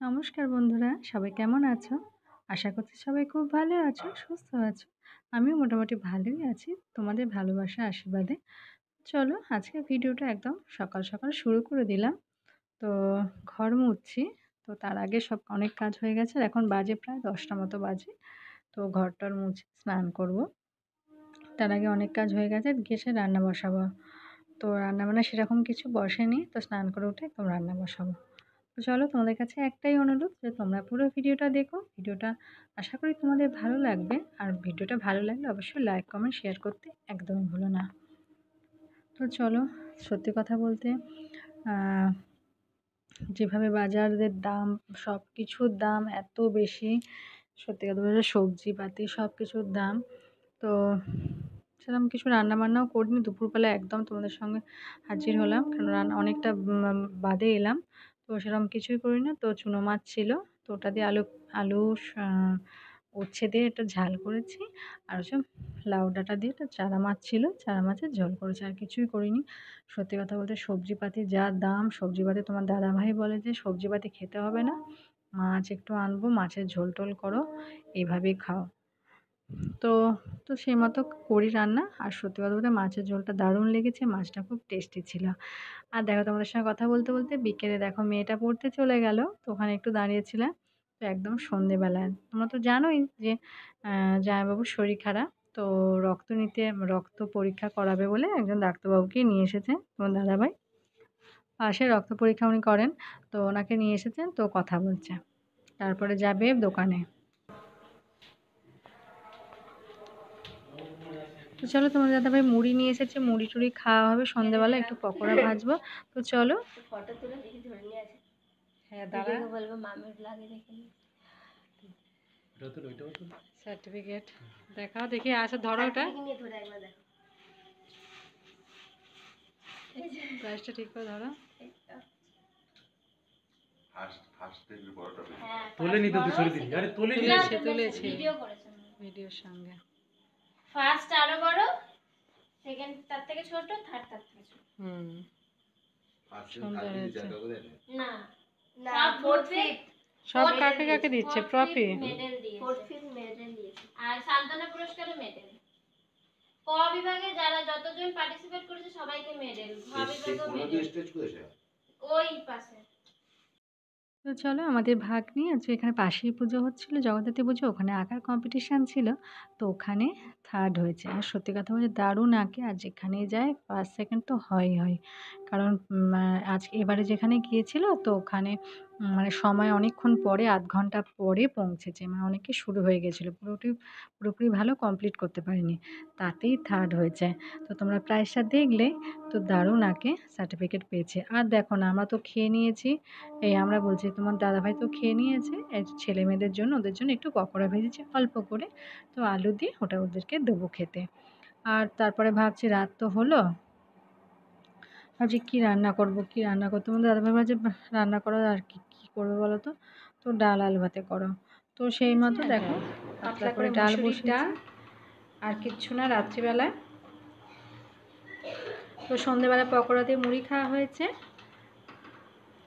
নমস্কার বন্ধুরা, সবাই কেমন আছো? আশা করছি সবাই খুব ভালো আছো, সুস্থ আছো। আমিও মোটামুটি ভালোই আছি তোমাদের ভালোবাসা আশীর্বাদে। চলো আজকের ভিডিওটা একদম সকাল সকাল শুরু করে দিলাম। তো ঘর মুছছি। তো তার আগে সব অনেক কাজ হয়ে গেছে। আর এখন বাজে প্রায় 10টা মতো বাজে। তো ঘর-টর মুছে স্নান করব। তার আগে অনেক কাজ হয়ে গেছে, গিয়ে সে রান্না বসাবো। তো রান্নাবান্না সেরকম কিছু বসেনি। তো স্নান করে উঠে একদম রান্না বসাবো। তো চলো তোমাদের কাছে একটাই অনুরোধ যে তোমরা পুরো ভিডিওটা দেখো। ভিডিওটা আশা করি তোমাদের ভালো লাগবে। আর ভিডিওটা ভালো লাগলে অবশ্যই লাইক, কমেন্ট, শেয়ার করতে একদমই ভুলো না। তো চলো, সত্যি কথা বলতে যেভাবে বাজারের দাম, সব কিছুর দাম এত বেশি, সত্যি কথা বলতে সবজিপাতি সব কিছুর দাম। তো সেরকম কিছু রান্নাবান্নাও করিনি। দুপুরবেলা একদম তোমাদের সঙ্গে হাজির হলাম, কারণ অনেকটা বাদে এলাম। তো সেরকম কিছুই করিনি। তো চুনো মাছ ছিল, তো ওটা দিয়ে আলু উচ্ছে দিয়ে একটা ঝাল করেছি। আর হচ্ছে লাউ ডাঁটা দিয়ে একটা চারা মাছ ছিল, চারা মাছের ঝোল করেছি, আর কিছুই করিনি। সত্যি কথা বলতে সবজিপাতি যা দাম, সবজিপাতি তোমার দাদাভাই বলে যে সবজিপাতি খেতে হবে না, মাছ একটু আনবো, মাছের ঝোল টোল করো, এইভাবেই খাও। তো তো সেই মতো করি রান্না। আর সত্যি কথা বলতে মাছের ঝোলটা দারুণ লেগেছে, মাছটা খুব টেস্টি ছিল। আর দেখো তোমাদের সঙ্গে কথা বলতে বলতে বিকেলে দেখো মেয়েটা পড়তে চলে গেল, তো ওখানে একটু দাঁড়িয়েছিলাম। তো একদম সন্ধেবেলায় তোমরা তো জানোই যে জামাইবাবুর শরীর খারাপ। তো রক্ত পরীক্ষা করাবে বলে একজন ডাক্তারবাবুকে নিয়ে এসেছে তোমার দাদাভাই। পাশে রক্ত পরীক্ষা উনি করেন। তো ওনাকে নিয়ে এসেছেন, তো কথা বলছে, তারপরে যাবে দোকানে। তো চলো, তোমার দাদাভাই মুড়ি নিয়ে এসেছে, মুড়ি টুড়ি খাওয়া হবে সন্ধ্যেবেলা, একটু পকোড়া ভাজবো। তো চলো। ফটো তুলে দেখি ধরে নিয়ে আছে। হ্যাঁ দাদা বলবো মামের লাগে দেখে সার্টিফিকেট দেখাও দেখি, আসে ধরো ওটা, নিয়ে ধরে একবার দেখো। প্রাইসটা ঠিক করে ধরো। তুলে নিতে তুই সরে দিবি। আরে তুলে নিয়ে তুলেছি ভিডিও করেছেন ভিডিওর সঙ্গে। ফার্স্ট আরো বড়, সেকেন্ড তার থেকে ছোট, থার্ড তার থেকে ছোট। সুন্দর হয়েছে। না না, ফোর্থ ফিফথ সব কাকে কাকে দিচ্ছে? ট্রফি, মেডেল দিয়েছে, ফোর্থ ফিফথ মেডেল দিয়েছে। আর সান্ত্বনা পুরস্কারও মেডেল। ক বিভাগে যারা যতজন পার্টিসিপেট করেছে সবাইকে মেডেল। ঘ বিভাগে মেডেল ওই পাশে। তো চলো, আমাদের ভাগ্নি আজকে এখানে পাশেই পুজো হচ্ছিল, জগদ্ধাত্রী পুজো, ওখানে আঁকার কম্পিটিশান ছিল। তো ওখানে থার্ড হয়েছে। আর সত্যি কথা বলতে দারুণ আঁকে, আর যেখানেই যায় ফার্স্ট সেকেন্ড তো হয়ই হয়। কারণ এবারে যেখানে গিয়েছিল, তো ওখানে মানে সময় অনেকক্ষণ পরে, আধ ঘন্টা পরে পৌঁছেছে, মানে অনেকই শুরু হয়ে গেছিলো, পুরোপুরি ভালো কমপ্লিট করতে পারেনি, তাতেই থার্ড হয়েছে। তো তোমরা প্রাইজটা দেখলে, তো দারুণ আঁকে, সার্টিফিকেট পেয়েছে। আর দেখো না, আমরা তো খেয়ে নিয়েছি। এই আমরা বলছি তোমার দাদাভাই তো খেয়ে নিয়েছে, এই ছেলে মেয়েদের জন্য, ওদের জন্য একটু পকোড়া ভেজেছি অল্প করে। তো আলু দিয়ে ওটা ওদেরকে দেবো খেতে। আর তারপরে ভাবছি রাত তো হলো, ভাবছি কী রান্না করবো, তোমার দাদাভাই ভাবছে রান্না করো, আর কী করবে বলো তো? তো ডাল আলু ভাতে করো। তো সেই মতো দেখো পাতলা করে ডাল বসিয়েছি, আর কিচ্ছু না রাত্রিবেলায়। তো সন্ধেবেলা পকোড়া দিয়ে মুড়ি খাওয়া হয়েছে।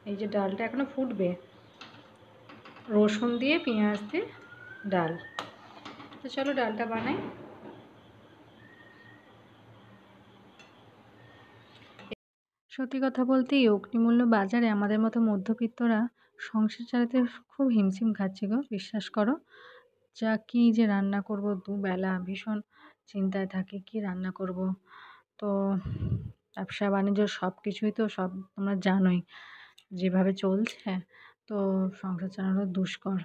এই যে ডালটা এখনও ফুটবে, রসুন দিয়ে পেঁয়াজ দিয়ে ডাল। তো চলো ডালটা বানাই। সত্যি কথা বলতে এই অগ্নিমূল্য বাজারে আমাদের মতো মধ্যবিত্তরা সংসার চালাতে খুব হিমশিম খাচ্ছি গো, বিশ্বাস করো। যা কী যে রান্না করব, দুবেলা ভীষণ চিন্তায় থাকি কী রান্না করব। তো ব্যবসা বাণিজ্য সব কিছুই তো সব তোমরা জানোই যেভাবে চলছে। তো সংসার চালানো দুষ্কর,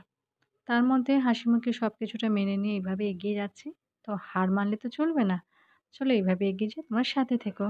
তার মধ্যে হাসিমুখে সব কিছুটা মেনে নিয়ে এইভাবে এগিয়ে যাচ্ছি। তো হার মানলে তো চলবে না, চলো এইভাবে এগিয়ে যাই, তোমার সাথে থেকো।